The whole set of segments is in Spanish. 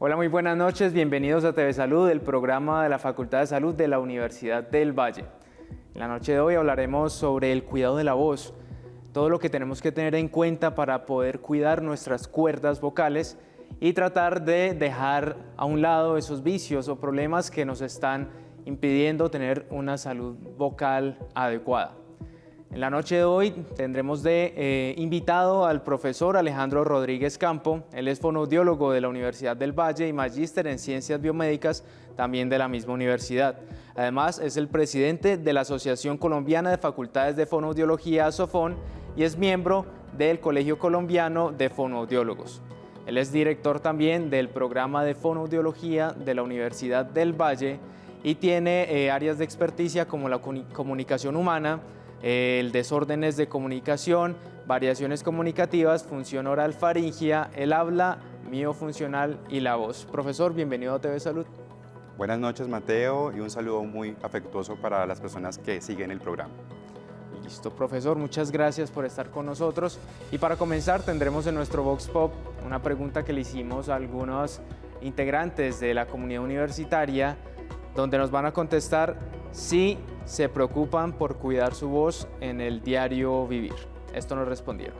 Hola, muy buenas noches, bienvenidos a TV Salud, el programa de la Facultad de Salud de la Universidad del Valle. En la noche de hoy hablaremos sobre el cuidado de la voz, todo lo que tenemos que tener en cuenta para poder cuidar nuestras cuerdas vocales y tratar de dejar a un lado esos vicios o problemas que nos están impidiendo tener una salud vocal adecuada. En la noche de hoy tendremos de invitado al profesor Alejandro Rodríguez Campo. Él es fonoaudiólogo de la Universidad del Valle y magíster en Ciencias Biomédicas también de la misma universidad. Además, es el presidente de la Asociación Colombiana de Facultades de Fonoaudiología, ASOFON, y es miembro del Colegio Colombiano de Fonoaudiólogos. Él es director también del programa de fonoaudiología de la Universidad del Valle y tiene áreas de experticia como la comunicación humana, el desórdenes de comunicación, variaciones comunicativas, función oral faríngea, el habla, miofuncional y la voz. Profesor, bienvenido a TV Salud. Buenas noches, Mateo, y un saludo muy afectuoso para las personas que siguen el programa. Listo, profesor, muchas gracias por estar con nosotros. Y para comenzar tendremos en nuestro Vox Pop una pregunta que le hicimos a algunos integrantes de la comunidad universitaria, donde nos van a contestar si se preocupan por cuidar su voz en el diario vivir. Esto nos respondieron.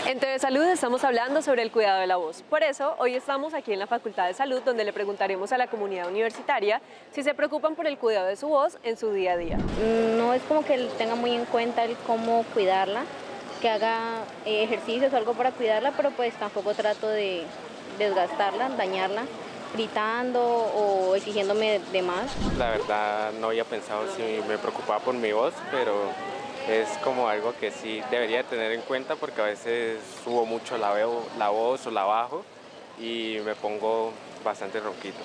En TV Salud estamos hablando sobre el cuidado de la voz. Por eso, hoy estamos aquí en la Facultad de Salud, donde le preguntaremos a la comunidad universitaria si se preocupan por el cuidado de su voz en su día a día. No es como que él tenga muy en cuenta el cómo cuidarla, que haga ejercicios o algo para cuidarla, pero pues tampoco trato de desgastarla, dañarla, gritando o exigiéndome de más. La verdad no había pensado si me preocupaba por mi voz, pero es como algo que sí debería tener en cuenta porque a veces subo mucho la voz o la bajo y me pongo bastante ronquito.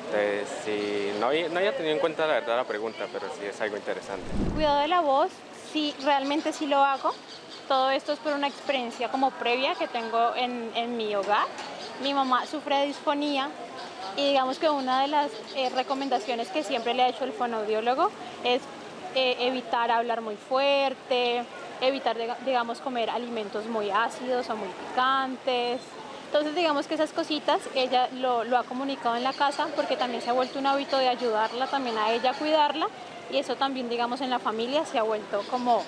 Entonces, sí, no había tenido en cuenta la verdad la pregunta, pero sí es algo interesante. Cuidado de la voz, sí, realmente sí lo hago. Todo esto es por una experiencia como previa que tengo en mi hogar. Mi mamá sufre de disfonía y digamos que una de las recomendaciones que siempre le ha hecho el fonoaudiólogo es evitar hablar muy fuerte, evitar, digamos, comer alimentos muy ácidos o muy picantes. Entonces, digamos que esas cositas ella lo ha comunicado en la casa porque también se ha vuelto un hábito de ayudarla también a ella a cuidarla y eso también, digamos, en la familia se ha vuelto como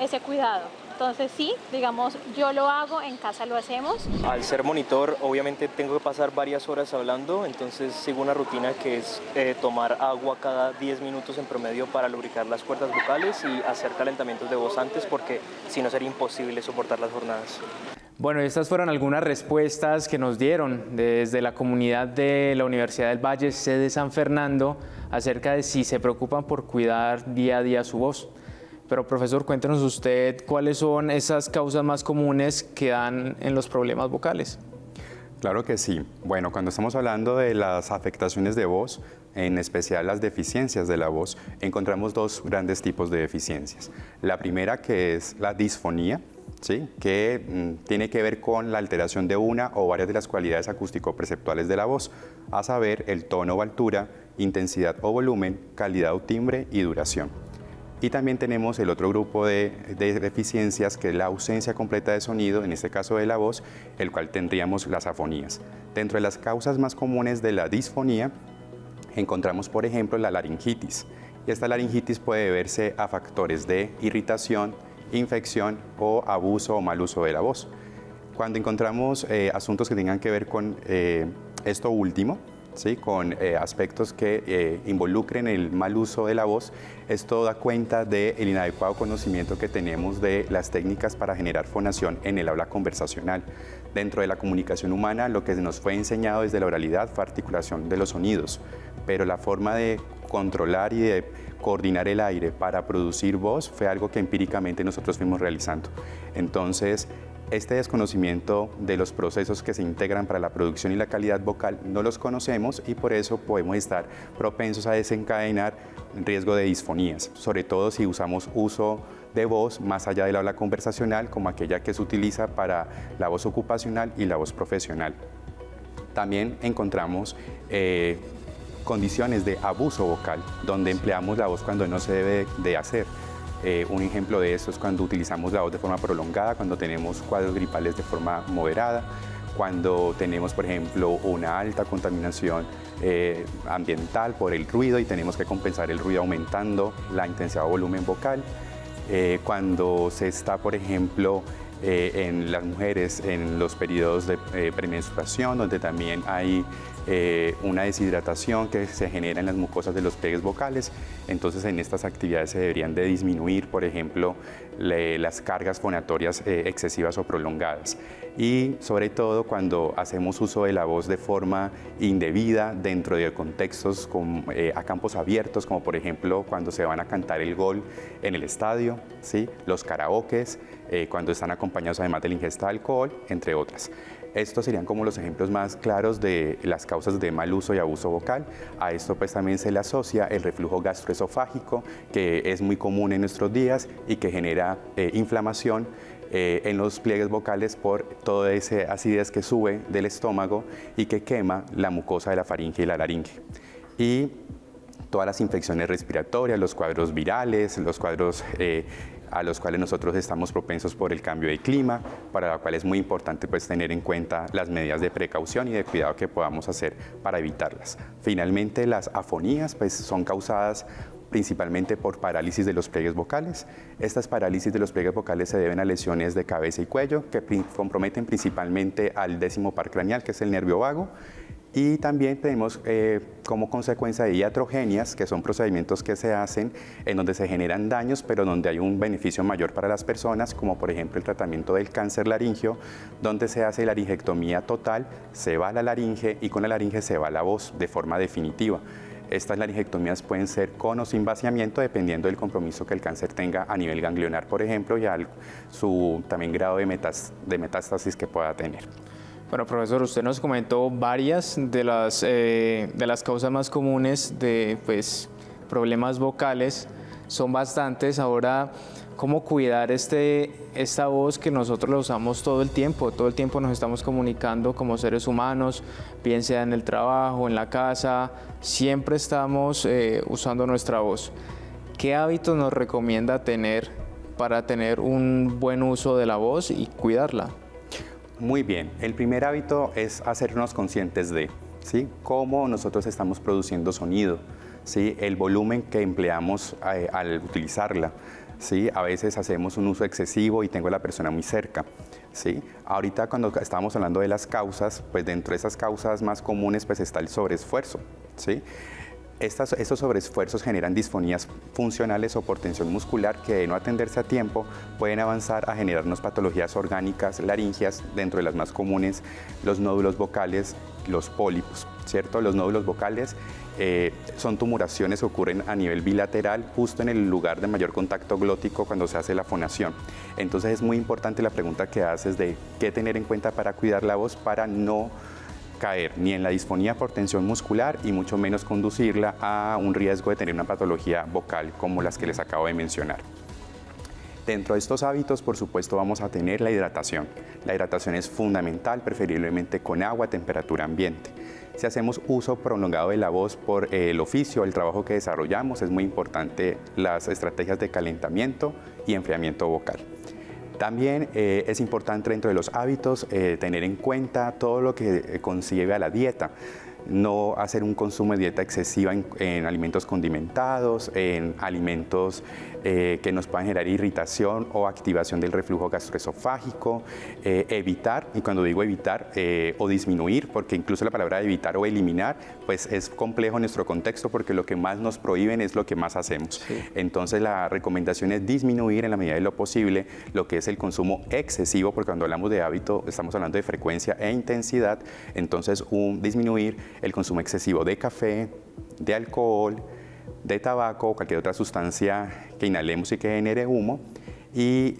ese cuidado. Entonces sí, digamos, yo lo hago, en casa lo hacemos. Al ser monitor, obviamente tengo que pasar varias horas hablando, entonces sigo una rutina que es tomar agua cada 10 minutos en promedio para lubricar las cuerdas vocales y hacer calentamientos de voz antes, porque si no sería imposible soportar las jornadas. Bueno, estas fueron algunas respuestas que nos dieron desde la comunidad de la Universidad del Valle, sede San Fernando, acerca de si se preocupan por cuidar día a día su voz. Pero profesor, cuéntenos usted cuáles son esas causas más comunes que dan en los problemas vocales. Claro que sí. Bueno, cuando estamos hablando de las afectaciones de voz, en especial las deficiencias de la voz, encontramos dos grandes tipos de deficiencias. La primera, que es la disfonía, ¿sí?, que tiene que ver con la alteración de una o varias de las cualidades acústico-perceptuales de la voz, a saber, el tono o altura, intensidad o volumen, calidad o timbre y duración. Y también tenemos el otro grupo de deficiencias, que es la ausencia completa de sonido, en este caso de la voz, el cual tendríamos las afonías. Dentro de las causas más comunes de la disfonía, encontramos, por ejemplo, la laringitis. Y esta laringitis puede deberse a factores de irritación, infección o abuso o mal uso de la voz. Cuando encontramos asuntos que tengan que ver con esto último, ¿sí?, con aspectos que involucren el mal uso de la voz, esto da cuenta del inadecuado conocimiento que tenemos de las técnicas para generar fonación en el habla conversacional. Dentro de la comunicación humana, lo que nos fue enseñado desde la oralidad fue articulación de los sonidos, pero la forma de controlar y de coordinar el aire para producir voz fue algo que empíricamente nosotros fuimos realizando. Entonces, este desconocimiento de los procesos que se integran para la producción y la calidad vocal no los conocemos y por eso podemos estar propensos a desencadenar riesgo de disfonías, sobre todo si usamos uso de voz más allá del habla conversacional, como aquella que se utiliza para la voz ocupacional y la voz profesional. También encontramos condiciones de abuso vocal, donde empleamos la voz cuando no se debe de hacer. Un ejemplo de esto es cuando utilizamos la voz de forma prolongada, cuando tenemos cuadros gripales de forma moderada, cuando tenemos, por ejemplo, una alta contaminación ambiental por el ruido y tenemos que compensar el ruido aumentando la intensidad o volumen vocal, cuando se está, por ejemplo, en las mujeres en los periodos de premenstruación, donde también hay una deshidratación que se genera en las mucosas de los pliegues vocales. Entonces, en estas actividades se deberían de disminuir, por ejemplo, las cargas fonatorias excesivas o prolongadas. Y sobre todo cuando hacemos uso de la voz de forma indebida dentro de contextos a campos abiertos, como por ejemplo cuando se van a cantar el gol en el estadio, ¿sí? Los karaokes, cuando están acompañados además de la ingesta de alcohol, entre otras. Estos serían como los ejemplos más claros de las causas de mal uso y abuso vocal. A esto pues también se le asocia el reflujo gastroesofágico, que es muy común en nuestros días y que genera inflamación en los pliegues vocales por toda esa acidez que sube del estómago y que quema la mucosa de la faringe y la laringe. Y todas las infecciones respiratorias, los cuadros virales, los cuadros a los cuales nosotros estamos propensos por el cambio de clima, para lo cual es muy importante pues tener en cuenta las medidas de precaución y de cuidado que podamos hacer para evitarlas. Finalmente, las afonías pues son causadas principalmente por parálisis de los pliegues vocales. Estas parálisis de los pliegues vocales se deben a lesiones de cabeza y cuello que comprometen principalmente al 10º par craneal, que es el nervio vago. Y también tenemos como consecuencia de iatrogenias, que son procedimientos que se hacen en donde se generan daños, pero donde hay un beneficio mayor para las personas, como por ejemplo el tratamiento del cáncer laringio, donde se hace laringectomía total, se va la laringe y con la laringe se va la voz de forma definitiva. Estas laringectomías pueden ser con o sin vaciamiento, dependiendo del compromiso que el cáncer tenga a nivel ganglionar, por ejemplo, y su también grado de metástasis que pueda tener. Bueno, profesor, usted nos comentó varias de las causas más comunes de problemas vocales. Son bastantes. Ahora, ¿cómo cuidar esta voz que nosotros la usamos todo el tiempo? Todo el tiempo nos estamos comunicando como seres humanos, bien sea en el trabajo, en la casa, siempre estamos usando nuestra voz. ¿Qué hábitos nos recomienda tener para tener un buen uso de la voz y cuidarla? Muy bien, el primer hábito es hacernos conscientes de, ¿sí?, cómo nosotros estamos produciendo sonido, ¿sí?, el volumen que empleamos al utilizarla, ¿sí?, a veces hacemos un uso excesivo y tengo a la persona muy cerca, ¿sí? Ahorita cuando estábamos hablando de las causas, pues dentro de esas causas más comunes pues está el sobreesfuerzo, ¿sí? Estos sobreesfuerzos generan disfonías funcionales o por tensión muscular que, de no atenderse a tiempo, pueden avanzar a generarnos patologías orgánicas laringias, dentro de las más comunes los nódulos vocales, los pólipos, ¿cierto? Los nódulos vocales son tumuraciones que ocurren a nivel bilateral, justo en el lugar de mayor contacto glótico cuando se hace la fonación. Entonces es muy importante la pregunta que haces de qué tener en cuenta para cuidar la voz, para no caer ni en la disfonía por tensión muscular y mucho menos conducirla a un riesgo de tener una patología vocal como las que les acabo de mencionar. Dentro de estos hábitos, por supuesto, vamos a tener la hidratación. La hidratación es fundamental, preferiblemente con agua a temperatura ambiente. Si hacemos uso prolongado de la voz por el oficio, el trabajo que desarrollamos, es muy importante las estrategias de calentamiento y enfriamiento vocal. También es importante dentro de los hábitos tener en cuenta todo lo que concibe a la dieta. No hacer un consumo de dieta excesiva en alimentos condimentados, en alimentos que nos puedan generar irritación o activación del reflujo gastroesofágico, evitar, y cuando digo evitar o disminuir, porque incluso la palabra evitar o eliminar, pues es complejo en nuestro contexto porque lo que más nos prohíben es lo que más hacemos. Sí. Entonces la recomendación es disminuir en la medida de lo posible lo que es el consumo excesivo, porque cuando hablamos de hábito estamos hablando de frecuencia e intensidad, entonces disminuir el consumo excesivo de café, de alcohol, de tabaco o cualquier otra sustancia que inhalemos y que genere humo, y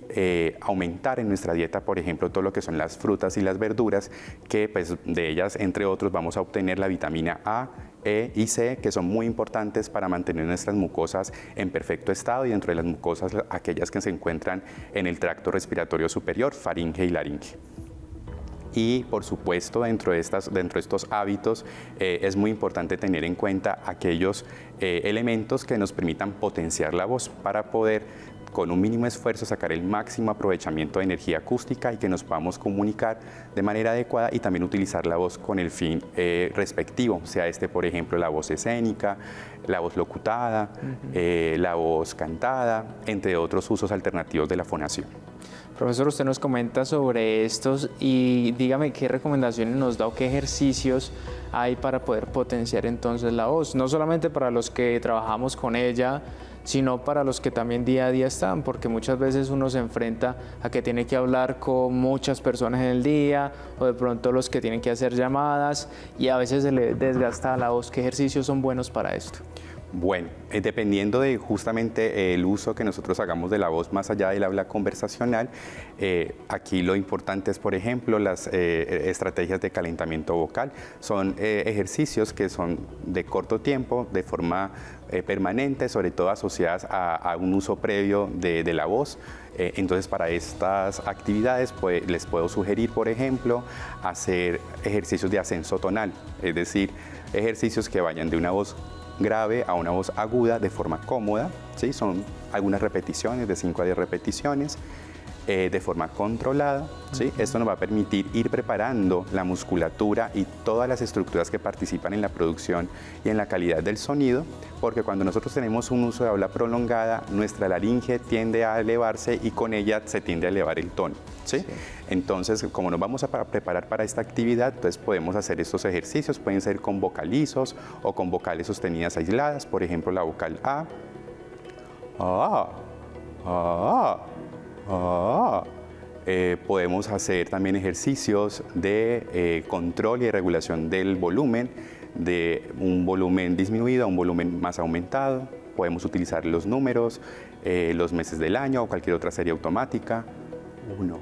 aumentar en nuestra dieta, por ejemplo, todo lo que son las frutas y las verduras, que pues de ellas, entre otros, vamos a obtener la vitamina A, E y C, que son muy importantes para mantener nuestras mucosas en perfecto estado, y dentro de las mucosas aquellas que se encuentran en el tracto respiratorio superior, faringe y laringe. Y por supuesto, dentro de estos hábitos es muy importante tener en cuenta aquellos elementos que nos permitan potenciar la voz para poder con un mínimo esfuerzo sacar el máximo aprovechamiento de energía acústica y que nos podamos comunicar de manera adecuada y también utilizar la voz con el fin respectivo, sea por ejemplo, la voz escénica, la voz locutada, la voz cantada, entre otros usos alternativos de la fonación. Profesor, usted nos comenta sobre estos y dígame qué recomendaciones nos da o qué ejercicios hay para poder potenciar entonces la voz, no solamente para los que trabajamos con ella, sino para los que también día a día están, porque muchas veces uno se enfrenta a que tiene que hablar con muchas personas en el día o de pronto los que tienen que hacer llamadas y a veces se le desgasta la voz. ¿Qué ejercicios son buenos para esto? Bueno, dependiendo de justamente el uso que nosotros hagamos de la voz más allá del habla conversacional, aquí lo importante es, por ejemplo, las estrategias de calentamiento vocal. Son ejercicios que son de corto tiempo, de forma permanente, sobre todo asociadas a un uso previo de la voz. Entonces, para estas actividades les puedo sugerir, por ejemplo, hacer ejercicios de ascenso tonal, es decir, ejercicios que vayan de una voz grave a una voz aguda de forma cómoda, ¿sí? Son algunas repeticiones, de 5 a 10 repeticiones, de forma controlada, ¿sí? Esto nos va a permitir ir preparando la musculatura y todas las estructuras que participan en la producción y en la calidad del sonido, porque cuando nosotros tenemos un uso de habla prolongada, nuestra laringe tiende a elevarse y con ella se tiende a elevar el tono, ¿sí? Sí. Entonces, como nos vamos a preparar para esta actividad, entonces podemos hacer estos ejercicios, pueden ser con vocalizos o con vocales sostenidas aisladas, por ejemplo, la vocal A, podemos hacer también ejercicios de control y regulación del volumen, de un volumen disminuido a un volumen más aumentado. Podemos utilizar los números, los meses del año o cualquier otra serie automática. 1,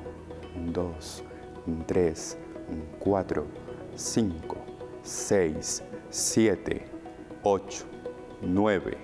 2, 3, 4, 5, 6, 7, 8, 9,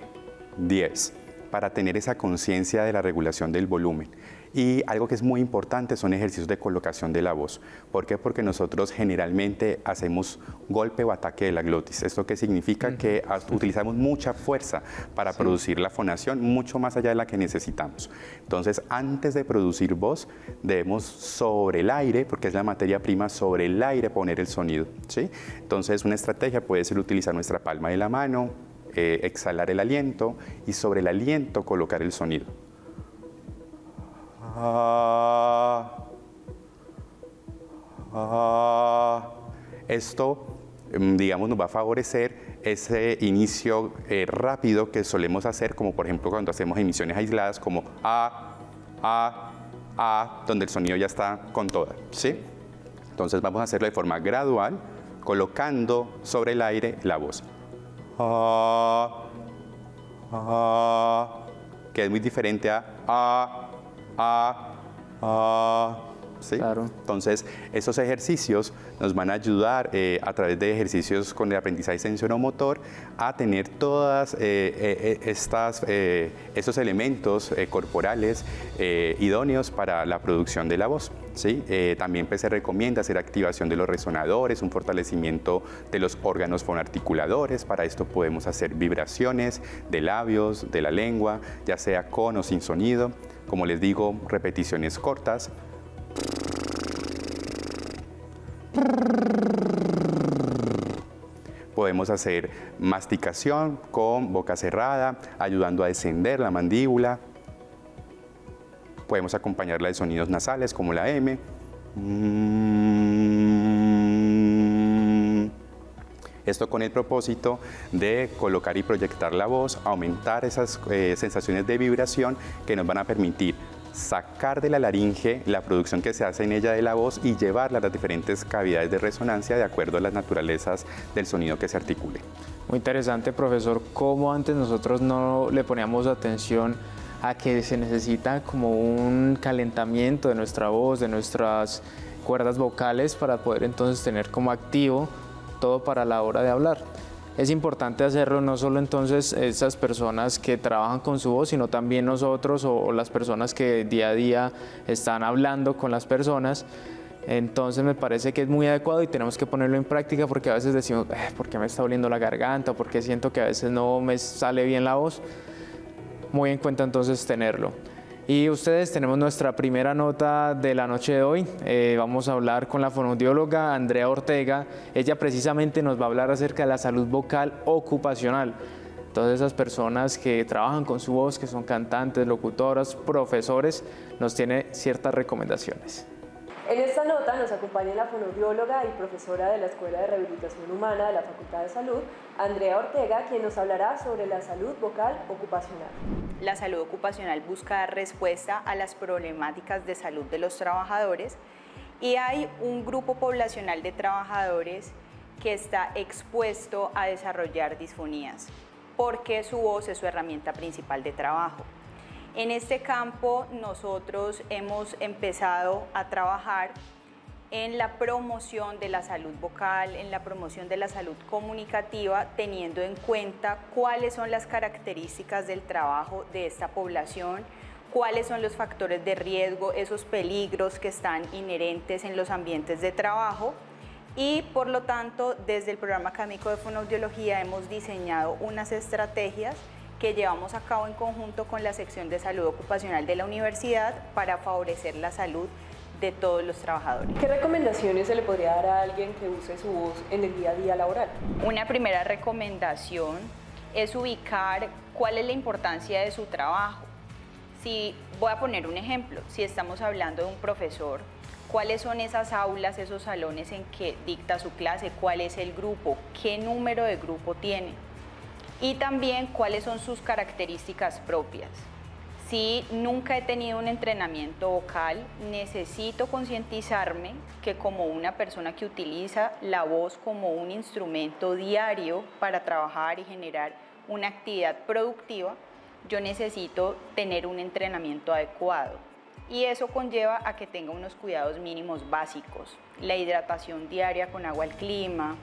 10, para tener esa conciencia de la regulación del volumen. Y algo que es muy importante son ejercicios de colocación de la voz. ¿Por qué? Porque nosotros generalmente hacemos golpe o ataque de la glotis. ¿Esto qué significa? Que utilizamos mucha fuerza para producir la fonación, mucho más allá de la que necesitamos. Entonces, antes de producir voz, debemos sobre el aire, porque es la materia prima, sobre el aire poner el sonido, ¿sí? Entonces, una estrategia puede ser utilizar nuestra palma de la mano, exhalar el aliento y sobre el aliento colocar el sonido. Esto, digamos, nos va a favorecer ese inicio rápido que solemos hacer, como por ejemplo cuando hacemos emisiones aisladas, como donde el sonido ya está con toda, ¿sí? Entonces vamos a hacerlo de forma gradual, colocando sobre el aire la voz. Que es muy diferente ¿sí? Claro. Entonces, esos ejercicios nos van a ayudar a través de ejercicios con el aprendizaje sensoromotor a tener todas esos elementos corporales idóneos para la producción de la voz, ¿sí? También pues, se recomienda hacer activación de los resonadores, un fortalecimiento de los órganos fonoarticuladores. Para esto podemos hacer vibraciones de labios, de la lengua, ya sea con o sin sonido. Como les digo, repeticiones cortas. Podemos hacer masticación con boca cerrada, ayudando a descender la mandíbula. Podemos acompañarla de sonidos nasales como la M. Esto con el propósito de colocar y proyectar la voz, aumentar esas sensaciones de vibración que nos van a permitir sacar de la laringe la producción que se hace en ella de la voz y llevarla a las diferentes cavidades de resonancia de acuerdo a las naturalezas del sonido que se articule. Muy interesante, profesor, cómo antes nosotros no le poníamos atención a que se necesita como un calentamiento de nuestra voz, de nuestras cuerdas vocales para poder entonces tener como activo todo para la hora de hablar. Es importante hacerlo no solo entonces esas personas que trabajan con su voz, sino también nosotros o las personas que día a día están hablando con las personas, Entonces me parece que es muy adecuado y tenemos que ponerlo en práctica porque a veces decimos, ¿por qué me está doliendo la garganta? ¿Por qué siento que a veces no me sale bien la voz? Muy en cuenta entonces tenerlo. Y ustedes, tenemos nuestra primera nota de la noche de hoy. Vamos a hablar con la fonoaudióloga Andrea Ortega. Ella precisamente nos va a hablar acerca de la salud vocal ocupacional. Todas esas personas que trabajan con su voz, que son cantantes, locutoras, profesores, nos tiene ciertas recomendaciones. En esta nota nos acompaña la fonoaudióloga y profesora de la Escuela de Rehabilitación Humana de la Facultad de Salud, Andrea Ortega, quien nos hablará sobre la salud vocal ocupacional. La salud ocupacional busca dar respuesta a las problemáticas de salud de los trabajadores y hay un grupo poblacional de trabajadores que está expuesto a desarrollar disfonías porque su voz es su herramienta principal de trabajo. En este campo nosotros hemos empezado a trabajar en la promoción de la salud vocal, en la promoción de la salud comunicativa, teniendo en cuenta cuáles son las características del trabajo de esta población, cuáles son los factores de riesgo, esos peligros que están inherentes en los ambientes de trabajo. Y por lo tanto, desde el programa académico de fonoaudiología hemos diseñado unas estrategias que llevamos a cabo en conjunto con la sección de salud ocupacional de la universidad para favorecer la salud de todos los trabajadores. ¿Qué recomendaciones se le podría dar a alguien que use su voz en el día a día laboral? Una primera recomendación es ubicar cuál es la importancia de su trabajo. Si voy a poner un ejemplo, si estamos hablando de un profesor, ¿cuáles son esas aulas, esos salones en que dicta su clase? ¿Cuál es el grupo? ¿Qué número de grupo tiene? Y también cuáles son sus características propias. Si nunca he tenido un entrenamiento vocal, necesito concientizarme que como una persona que utiliza la voz como un instrumento diario para trabajar y generar una actividad productiva, yo necesito tener un entrenamiento adecuado. Y eso conlleva a que tenga unos cuidados mínimos básicos, la hidratación diaria con agua al clima,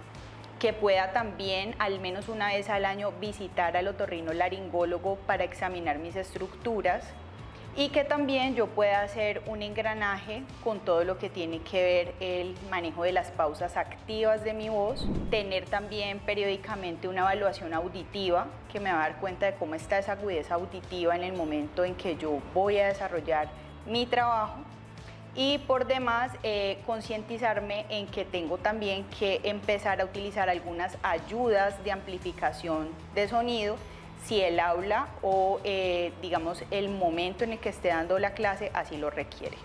que pueda también al menos una vez al año visitar al otorrinolaringólogo para examinar mis estructuras y que también yo pueda hacer un engranaje con todo lo que tiene que ver el manejo de las pausas activas de mi voz, tener también periódicamente una evaluación auditiva que me va a dar cuenta de cómo está esa agudeza auditiva en el momento en que yo voy a desarrollar mi trabajo. Y por demás, concientizarme en que tengo también que empezar a utilizar algunas ayudas de amplificación de sonido si el aula o digamos el momento en el que esté dando la clase así lo requiere.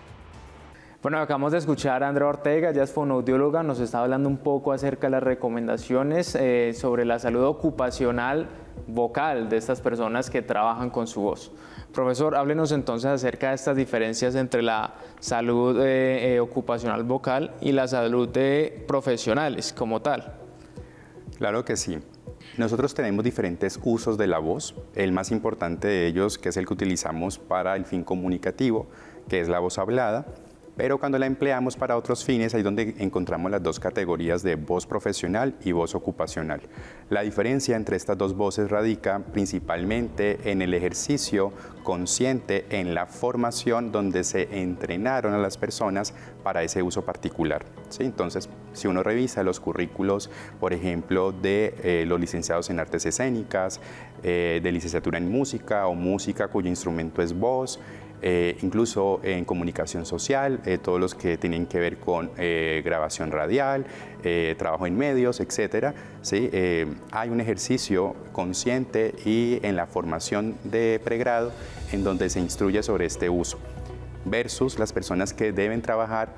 Bueno, acabamos de escuchar a Andrea Ortega, ella es fonoaudióloga, nos está hablando un poco acerca de las recomendaciones sobre la salud ocupacional vocal de estas personas que trabajan con su voz. Profesor, háblenos entonces acerca de estas diferencias entre la salud ocupacional vocal y la salud de profesionales como tal. Claro que sí. Nosotros tenemos diferentes usos de la voz. El más importante de ellos, que es el que utilizamos para el fin comunicativo, que es la voz hablada. Pero cuando la empleamos para otros fines, ahí es donde encontramos las dos categorías de voz profesional y voz ocupacional. La diferencia entre estas dos voces radica principalmente en el ejercicio consciente, en la formación donde se entrenaron a las personas para ese uso particular. ¿Sí? Entonces, si uno revisa los currículos, por ejemplo, de los licenciados en artes escénicas, de licenciatura en música o música cuyo instrumento es voz, incluso en comunicación social, todos los que tienen que ver con grabación radial, trabajo en medios, etcétera, ¿sí? Hay un ejercicio consciente y en la formación de pregrado en donde se instruye sobre este uso, versus las personas que deben trabajar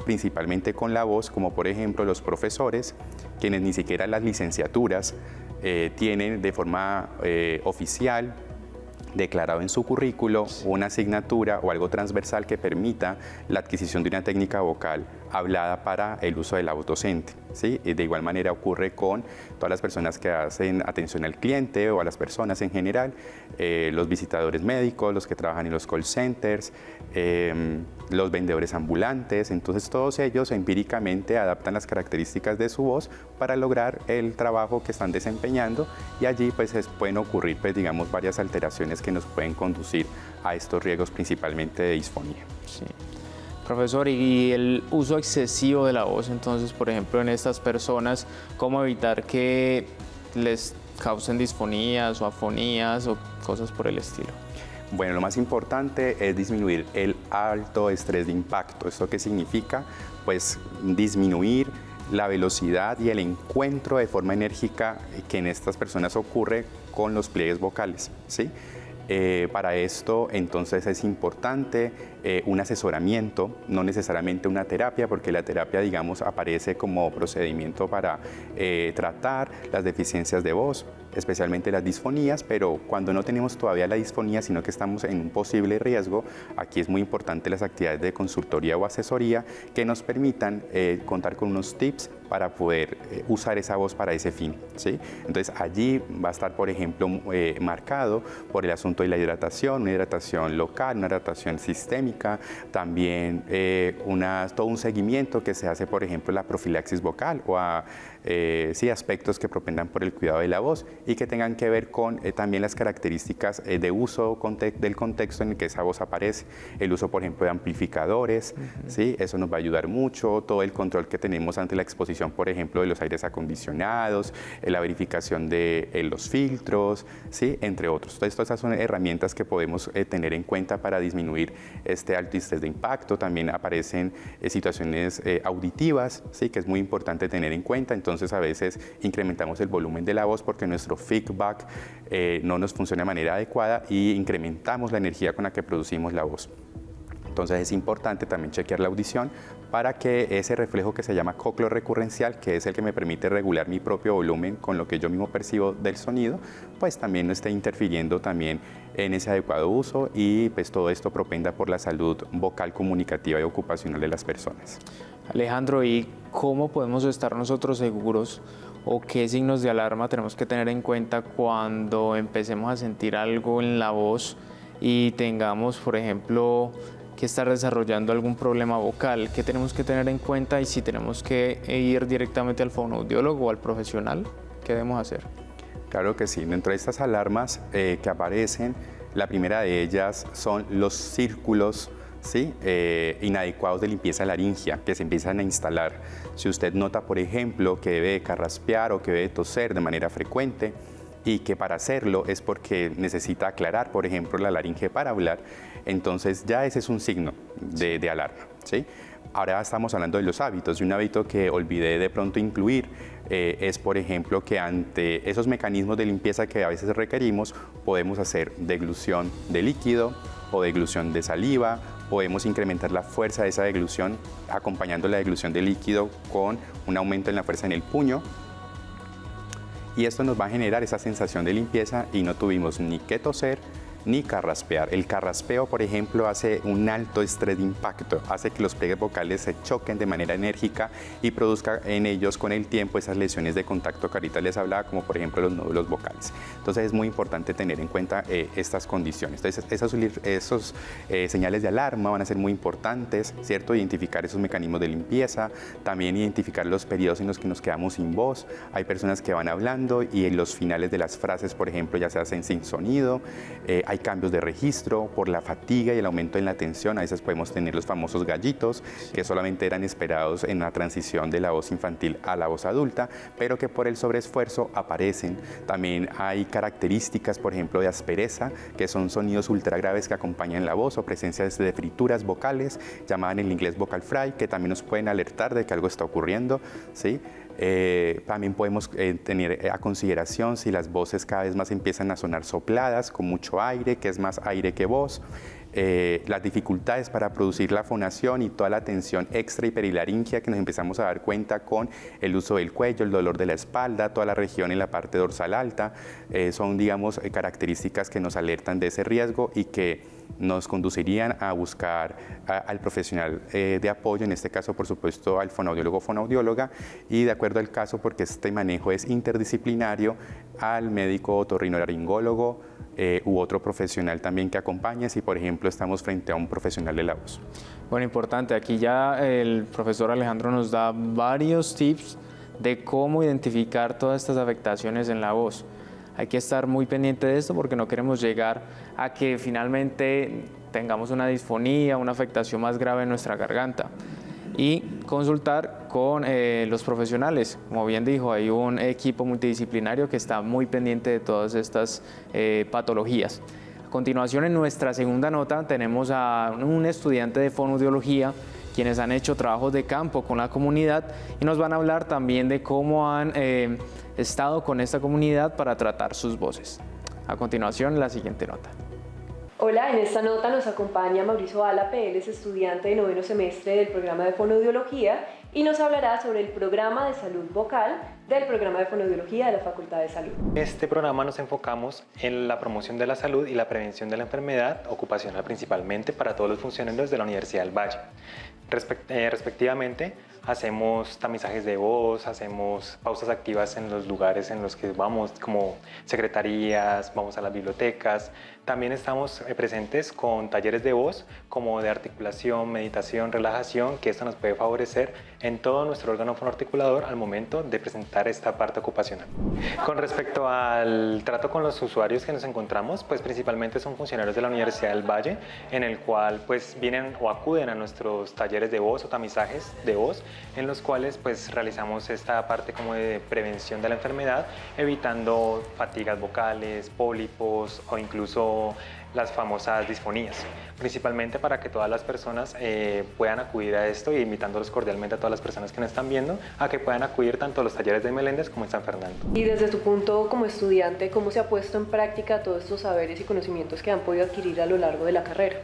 principalmente con la voz, como por ejemplo los profesores, quienes ni siquiera las licenciaturas tienen de forma oficial declarado en su currículo una asignatura o algo transversal que permita la adquisición de una técnica vocal hablada para el uso de la voz docente. ¿Sí? De igual manera ocurre con todas las personas que hacen atención al cliente o a las personas en general, los visitadores médicos, los que trabajan en los call centers, los vendedores ambulantes. Entonces todos ellos empíricamente adaptan las características de su voz para lograr el trabajo que están desempeñando y allí pues pueden ocurrir pues, digamos, varias alteraciones que nos pueden conducir a estos riesgos principalmente de disfonía. Sí. Profesor, y el uso excesivo de la voz, entonces, por ejemplo, en estas personas, ¿cómo evitar que les causen disfonías o afonías o cosas por el estilo? Bueno, lo más importante es disminuir el alto estrés de impacto. ¿Esto qué significa? Pues disminuir la velocidad y el encuentro de forma enérgica que en estas personas ocurre con los pliegues vocales, ¿sí? Para esto, entonces, es importante un asesoramiento, no necesariamente una terapia, porque la terapia, digamos, aparece como procedimiento para tratar las deficiencias de voz, especialmente las disfonías, pero cuando no tenemos todavía la disfonía, sino que estamos en un posible riesgo, aquí es muy importante las actividades de consultoría o asesoría que nos permitan contar con unos tips para poder usar esa voz para ese fin, ¿sí? Entonces allí va a estar, por ejemplo, marcado por el asunto de la hidratación, una hidratación local, una hidratación sistémica, también todo un seguimiento que se hace, por ejemplo, la profilaxis vocal o sí, aspectos que propendan por el cuidado de la voz y que tengan que ver con también las características de uso del contexto en el que esa voz aparece. El uso, por ejemplo, de amplificadores, ¿sí? Eso nos va a ayudar mucho. Todo el control que tenemos ante la exposición, por ejemplo, de los aires acondicionados, la verificación de los filtros, ¿sí? Entre otros. Entonces, todas esas son herramientas que podemos tener en cuenta para disminuir este alto estrés de impacto. También aparecen situaciones auditivas, ¿sí? Que es muy importante tener en cuenta. Entonces, a veces incrementamos el volumen de la voz porque nuestro feedback no nos funciona de manera adecuada y incrementamos la energía con la que producimos la voz. Entonces es importante también chequear la audición para que ese reflejo que se llama cócleo recurrencial, que es el que me permite regular mi propio volumen con lo que yo mismo percibo del sonido, pues también no esté interfiriendo también en ese adecuado uso y pues todo esto propenda por la salud vocal, comunicativa y ocupacional de las personas. Alejandro, ¿y cómo podemos estar nosotros seguros o qué signos de alarma tenemos que tener en cuenta cuando empecemos a sentir algo en la voz y tengamos, por ejemplo, que estar desarrollando algún problema vocal? ¿Qué tenemos que tener en cuenta y si tenemos que ir directamente al fonoaudiólogo o al profesional? ¿Qué debemos hacer? Claro que sí. Dentro de estas alarmas que aparecen, la primera de ellas son los círculos, ¿sí? Inadecuados de limpieza laringea que se empiezan a instalar. Si usted nota, por ejemplo, que debe carraspear o que debe toser de manera frecuente y que para hacerlo es porque necesita aclarar, por ejemplo, la laringe para hablar, entonces ya ese es un signo de alarma, ¿sí? Ahora estamos hablando de los hábitos y un hábito que olvidé de pronto incluir es, por ejemplo, que ante esos mecanismos de limpieza que a veces requerimos, podemos hacer deglución de líquido o deglución de saliva. Podemos incrementar la fuerza de esa deglución acompañando la deglución de líquido con un aumento en la fuerza en el puño. Y esto nos va a generar esa sensación de limpieza y no tuvimos ni que toser ni carraspear. El carraspeo, por ejemplo, hace un alto estrés de impacto, hace que los pliegues vocales se choquen de manera enérgica y produzca en ellos con el tiempo esas lesiones de contacto que ahorita les hablaba, como por ejemplo los nódulos vocales. Entonces es muy importante tener en cuenta estas condiciones. Entonces esos señales de alarma van a ser muy importantes, ¿cierto? Identificar esos mecanismos de limpieza, también identificar los periodos en los que nos quedamos sin voz. Hay personas que van hablando y en los finales de las frases, por ejemplo, ya se hacen sin sonido. Hay cambios de registro por la fatiga y el aumento en la tensión. A veces podemos tener los famosos gallitos que solamente eran esperados en la transición de la voz infantil a la voz adulta, pero que por el sobreesfuerzo aparecen. También hay características, por ejemplo, de aspereza, que son sonidos ultra graves que acompañan la voz o presencias de frituras vocales, llamadas en el inglés vocal fry, que también nos pueden alertar de que algo está ocurriendo, ¿sí? También podemos tener a consideración si las voces cada vez más empiezan a sonar sopladas, con mucho aire, que es más aire que voz. Las dificultades para producir la fonación y toda la tensión extra y perilaringea que nos empezamos a dar cuenta con el uso del cuello, el dolor de la espalda, toda la región en la parte dorsal alta, son, digamos, características que nos alertan de ese riesgo y que nos conducirían a buscar al profesional de apoyo, en este caso, por supuesto, al fonoaudiólogo o fonoaudióloga, y de acuerdo al caso, porque este manejo es interdisciplinario, al médico otorrinolaringólogo u otro profesional también que acompañe si, por ejemplo, estamos frente a un profesional de la voz. Bueno, importante, aquí ya el profesor Alejandro nos da varios tips de cómo identificar todas estas afectaciones en la voz. Hay que estar muy pendiente de esto porque no queremos llegar a que finalmente tengamos una disfonía, una afectación más grave en nuestra garganta. Y consultar con los profesionales. Como bien dijo, hay un equipo multidisciplinario que está muy pendiente de todas estas patologías. A continuación, en nuestra segunda nota, tenemos a un estudiante de fonoaudiología quienes han hecho trabajos de campo con la comunidad y nos van a hablar también de cómo han estado con esta comunidad para tratar sus voces. A continuación, la siguiente nota. Hola, en esta nota nos acompaña Mauricio Álape, él es estudiante de 9º semestre del programa de fonoaudiología y nos hablará sobre el programa de salud vocal del programa de fonoaudiología de la Facultad de Salud. En este programa nos enfocamos en la promoción de la salud y la prevención de la enfermedad ocupacional principalmente para todos los funcionarios de la Universidad del Valle. Respectivamente, hacemos tamizajes de voz, hacemos pausas activas en los lugares en los que vamos, como secretarías, vamos a las bibliotecas. También estamos presentes con talleres de voz, como de articulación, meditación, relajación, que esto nos puede favorecer en todo nuestro órgano fonoarticulador al momento de presentar esta parte ocupacional. Con respecto al trato con los usuarios que nos encontramos, pues principalmente son funcionarios de la Universidad del Valle, en el cual pues vienen o acuden a nuestros talleres de voz o tamizajes de voz, en los cuales pues realizamos esta parte como de prevención de la enfermedad, evitando fatigas vocales, pólipos o incluso las famosas disfonías, principalmente para que todas las personas puedan acudir a esto, y invitándolos cordialmente a todas las personas que nos están viendo a que puedan acudir tanto a los talleres de Meléndez como en San Fernando. Y desde tu punto como estudiante, ¿cómo se ha puesto en práctica todos estos saberes y conocimientos que han podido adquirir a lo largo de la carrera?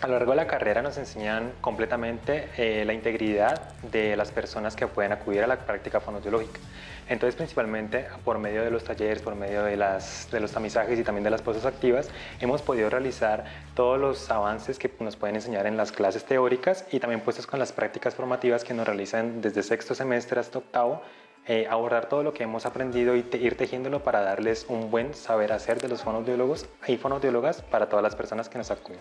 A lo largo de la carrera nos enseñan completamente la integridad de las personas que pueden acudir a la práctica fonoaudiológica. Entonces, principalmente por medio de los talleres, por medio de los tamizajes y también de las pausas activas, hemos podido realizar todos los avances que nos pueden enseñar en las clases teóricas y también puestos con las prácticas formativas que nos realizan desde 6º semestre hasta 8º, abordar todo lo que hemos aprendido y ir tejiéndolo para darles un buen saber hacer de los fonoaudiólogos y fonoaudiólogas para todas las personas que nos acuden.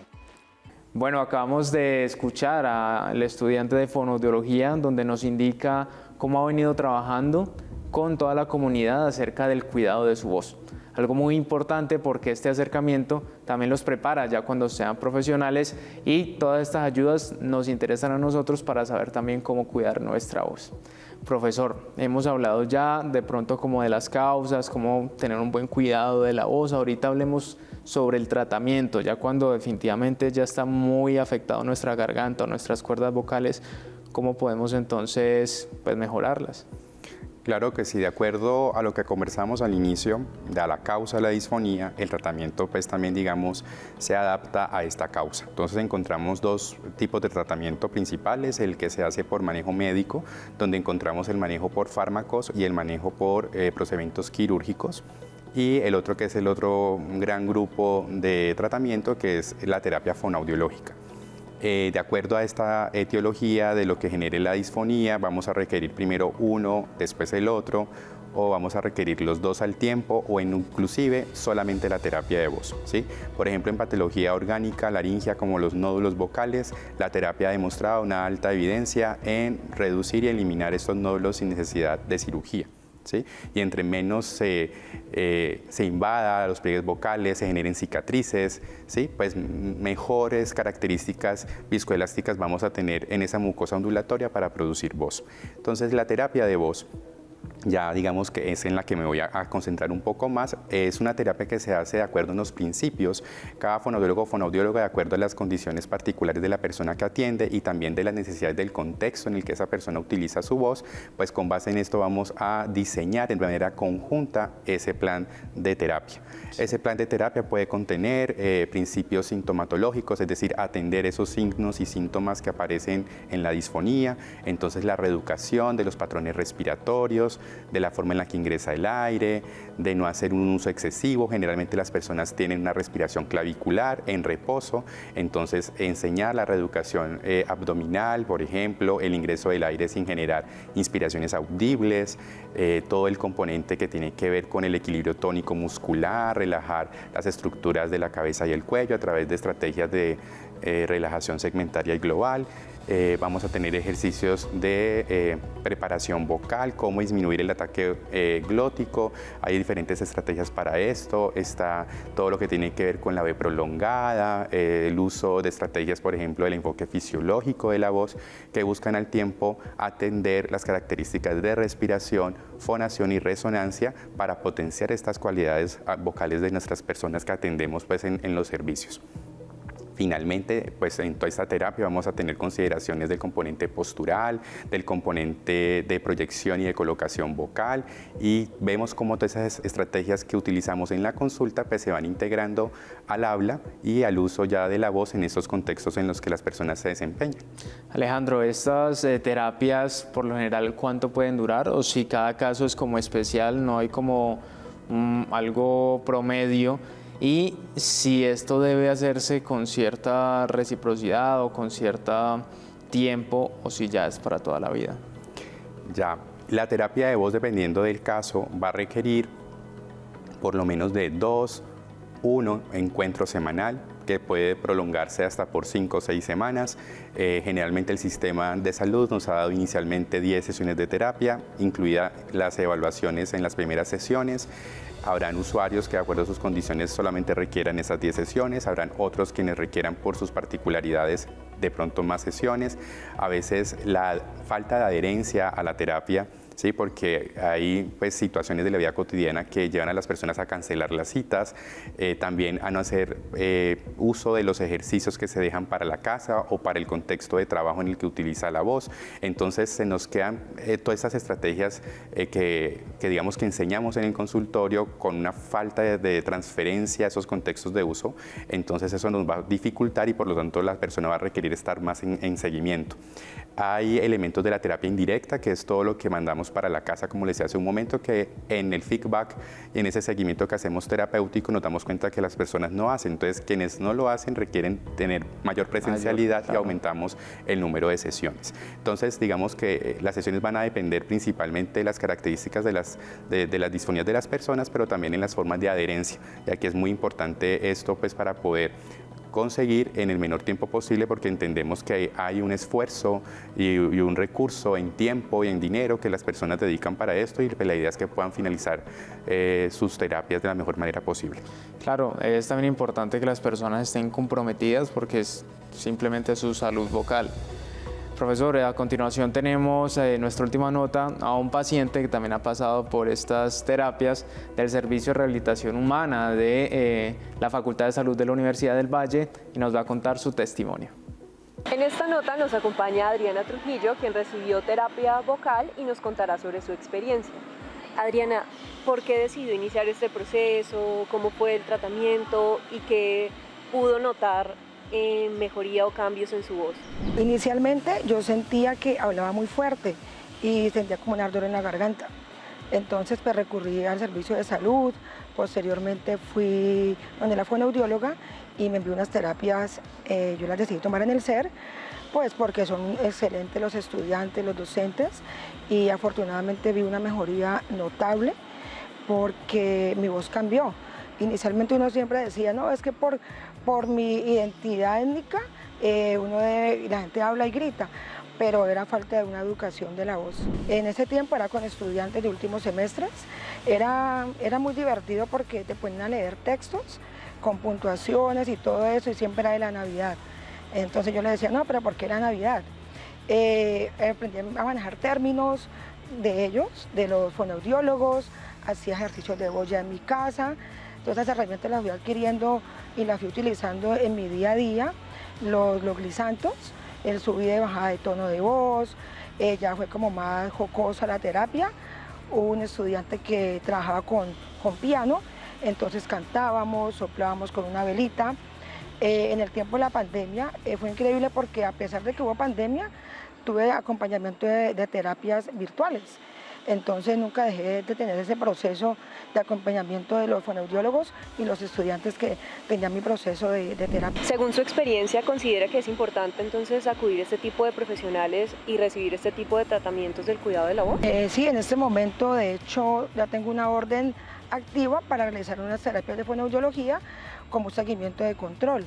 Bueno, acabamos de escuchar al estudiante de fonoaudiología donde nos indica cómo ha venido trabajando con toda la comunidad acerca del cuidado de su voz. Algo muy importante porque este acercamiento también los prepara ya cuando sean profesionales y todas estas ayudas nos interesan a nosotros para saber también cómo cuidar nuestra voz. Profesor, hemos hablado ya de pronto como de las causas, cómo tener un buen cuidado de la voz. Ahorita hablemos sobre el tratamiento, ya cuando definitivamente ya está muy afectado nuestra garganta o nuestras cuerdas vocales, ¿cómo podemos entonces pues, mejorarlas? Claro que sí, de acuerdo a lo que conversamos al inicio, de la causa de la disfonía, el tratamiento pues también digamos se adapta a esta causa. Entonces encontramos dos tipos de tratamiento principales, el que se hace por manejo médico, donde encontramos el manejo por fármacos y el manejo por procedimientos quirúrgicos. Y el otro que es el otro gran grupo de tratamiento que es la terapia fonoaudiológica. De acuerdo a esta etiología de lo que genere la disfonía, vamos a requerir primero uno, después el otro, o vamos a requerir los dos al tiempo, o inclusive solamente la terapia de voz, ¿sí? Por ejemplo, en patología orgánica, laringia, como los nódulos vocales, la terapia ha demostrado una alta evidencia en reducir y eliminar estos nódulos sin necesidad de cirugía. ¿Sí? Y entre menos se invada los pliegues vocales, se generen cicatrices, ¿sí? Pues mejores características viscoelásticas vamos a tener en esa mucosa ondulatoria para producir voz. Entonces la terapia de voz, ya digamos que es en la que me voy a concentrar un poco más, es una terapia que se hace de acuerdo a unos principios. Cada fonoaudiólogo o fonoaudióloga, de acuerdo a las condiciones particulares de la persona que atiende y también de las necesidades del contexto en el que esa persona utiliza su voz, pues con base en esto vamos a diseñar de manera conjunta ese plan de terapia. Ese plan de terapia puede contener principios sintomatológicos, es decir, atender esos signos y síntomas que aparecen en la disfonía, entonces la reeducación de los patrones respiratorios, de la forma en la que ingresa el aire, de no hacer un uso excesivo. Generalmente las personas tienen una respiración clavicular en reposo, entonces enseñar la reeducación abdominal, por ejemplo, el ingreso del aire sin generar inspiraciones audibles, todo el componente que tiene que ver con el equilibrio tónico muscular, relajar las estructuras de la cabeza y el cuello a través de estrategias de relajación segmentaria y global. vamos a tener ejercicios de preparación vocal, cómo disminuir el ataque glótico. Hay diferentes estrategias para esto. Está todo lo que tiene que ver con la B prolongada, el uso de estrategias, por ejemplo, del enfoque fisiológico de la voz, que buscan al tiempo atender las características de respiración, fonación y resonancia para potenciar estas cualidades vocales de nuestras personas que atendemos pues, en los servicios. Finalmente, pues en toda esta terapia vamos a tener consideraciones del componente postural, del componente de proyección y de colocación vocal, y vemos cómo todas esas estrategias que utilizamos en la consulta pues se van integrando al habla y al uso ya de la voz en esos contextos en los que las personas se desempeñan. Alejandro, estas terapias por lo general, ¿cuánto pueden durar? O si cada caso es como especial, no hay como algo promedio. Y si esto debe hacerse con cierta reciprocidad o con cierto tiempo, o si ya es para toda la vida. Ya, la terapia de voz, dependiendo del caso, va a requerir por lo menos de 1 encuentro semanal, que puede prolongarse hasta por 5 o 6 semanas. Generalmente el sistema de salud nos ha dado inicialmente 10 sesiones de terapia, incluidas las evaluaciones en las primeras sesiones. Habrán usuarios que de acuerdo a sus condiciones solamente requieran esas 10 sesiones, habrán otros quienes requieran por sus particularidades de pronto más sesiones. A veces la falta de adherencia a la terapia, ¿sí? Porque hay pues, situaciones de la vida cotidiana que llevan a las personas a cancelar las citas, también a no hacer uso de los ejercicios que se dejan para la casa o para el contexto de trabajo en el que utiliza la voz. Entonces se nos quedan todas estas estrategias que digamos que enseñamos en el consultorio con una falta de transferencia a esos contextos de uso. Entonces eso nos va a dificultar y por lo tanto la persona va a requerir estar más en seguimiento. Hay elementos de la terapia indirecta, que es todo lo que mandamos para la casa, como les decía hace un momento, que en el feedback y en ese seguimiento que hacemos terapéutico nos damos cuenta que las personas no hacen. Entonces, quienes no lo hacen requieren tener mayor presencialidad, claro, y aumentamos el número de sesiones. Entonces, digamos que las sesiones van a depender principalmente de las características de las disfonías de las personas, pero también en las formas de adherencia. Y aquí es muy importante esto pues, para poder conseguir en el menor tiempo posible, porque entendemos que hay un esfuerzo y un recurso en tiempo y en dinero que las personas dedican para esto, y la idea es que puedan finalizar sus terapias de la mejor manera posible. Claro, es también importante que las personas estén comprometidas porque es simplemente su salud vocal. Profesor, a continuación tenemos nuestra última nota a un paciente que también ha pasado por estas terapias del Servicio de Rehabilitación Humana de la Facultad de Salud de la Universidad del Valle y nos va a contar su testimonio. En esta nota nos acompaña Adriana Trujillo, quien recibió terapia vocal y nos contará sobre su experiencia. Adriana, ¿por qué decidió iniciar este proceso? ¿Cómo fue el tratamiento? ¿Y qué pudo notar mejoría o cambios en su voz? Inicialmente yo sentía que hablaba muy fuerte y sentía como un ardor en la garganta. Entonces pues recurrí al servicio de salud, posteriormente fui donde la fonoaudióloga y me envió unas terapias, yo las decidí tomar en el SER, pues porque son excelentes los estudiantes, los docentes, y afortunadamente vi una mejoría notable porque mi voz cambió. Inicialmente uno siempre decía, no, es que por mi identidad étnica, la gente habla y grita, pero era falta de una educación de la voz. En ese tiempo era con estudiantes de últimos semestres, era muy divertido porque te ponían a leer textos con puntuaciones y todo eso, y siempre era de la Navidad. Entonces yo les decía, no, pero ¿por qué la Navidad? Aprendí a manejar términos de ellos, de los fonoaudiólogos, hacía ejercicios de voz ya en mi casa. Todas esas herramientas las fui adquiriendo y las fui utilizando en mi día a día. Los glisantos, el subida y bajada de tono de voz, ya fue como más jocosa la terapia. Hubo un estudiante que trabajaba con piano, entonces cantábamos, soplábamos con una velita. En el tiempo de la pandemia fue increíble porque a pesar de que hubo pandemia, tuve acompañamiento de terapias virtuales. Entonces nunca dejé de tener ese proceso de acompañamiento de los fonoaudiólogos y los estudiantes que tenían mi proceso de terapia. Según su experiencia, ¿considera que es importante entonces acudir a este tipo de profesionales y recibir este tipo de tratamientos del cuidado de la voz? Sí, en este momento de hecho ya tengo una orden activa para realizar unas terapias de fonoaudiología como seguimiento de control,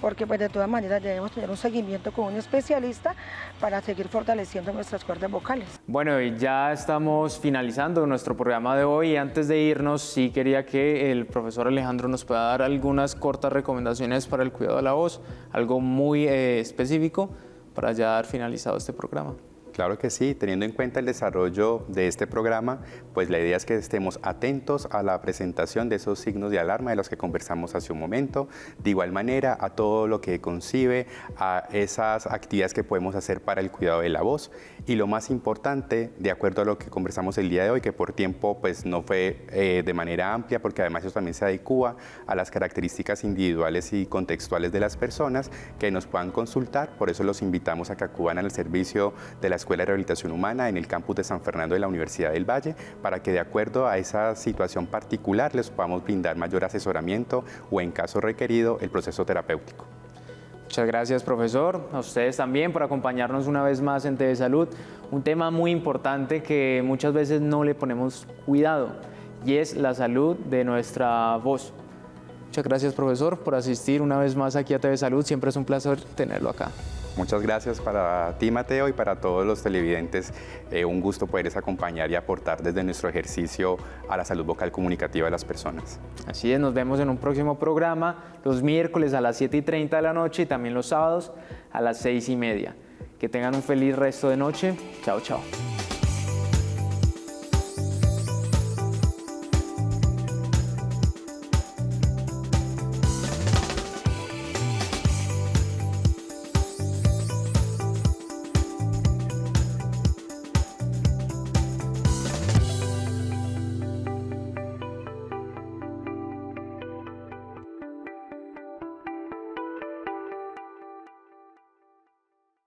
porque pues de todas maneras debemos tener un seguimiento con un especialista para seguir fortaleciendo nuestras cuerdas vocales. Bueno, y ya estamos finalizando nuestro programa de hoy. Antes de irnos, sí quería que el profesor Alejandro nos pueda dar algunas cortas recomendaciones para el cuidado de la voz, algo muy específico para ya dar finalizado este programa. Claro que sí, teniendo en cuenta el desarrollo de este programa, pues la idea es que estemos atentos a la presentación de esos signos de alarma de los que conversamos hace un momento, de igual manera a todo lo que concibe a esas actividades que podemos hacer para el cuidado de la voz y lo más importante, de acuerdo a lo que conversamos el día de hoy, que por tiempo pues no fue de manera amplia, porque además eso también se adecúa a las características individuales y contextuales de las personas que nos puedan consultar, por eso los invitamos a que acudan al servicio de la Escuela de Rehabilitación Humana en el campus de San Fernando de la Universidad del Valle para que de acuerdo a esa situación particular les podamos brindar mayor asesoramiento o en caso requerido el proceso terapéutico. Muchas gracias, profesor. A ustedes también por acompañarnos una vez más en TV Salud. Un tema muy importante que muchas veces no le ponemos cuidado y es la salud de nuestra voz. Muchas gracias, profesor, por asistir una vez más aquí a TV Salud. Siempre es un placer tenerlo acá. Muchas gracias para ti, Mateo, y para todos los televidentes. Un gusto poderles acompañar y aportar desde nuestro ejercicio a la salud vocal comunicativa de las personas. Así es, nos vemos en un próximo programa los miércoles a las 7:30 de la noche y también los sábados a las 6:30. Que tengan un feliz resto de noche. Chao, chao.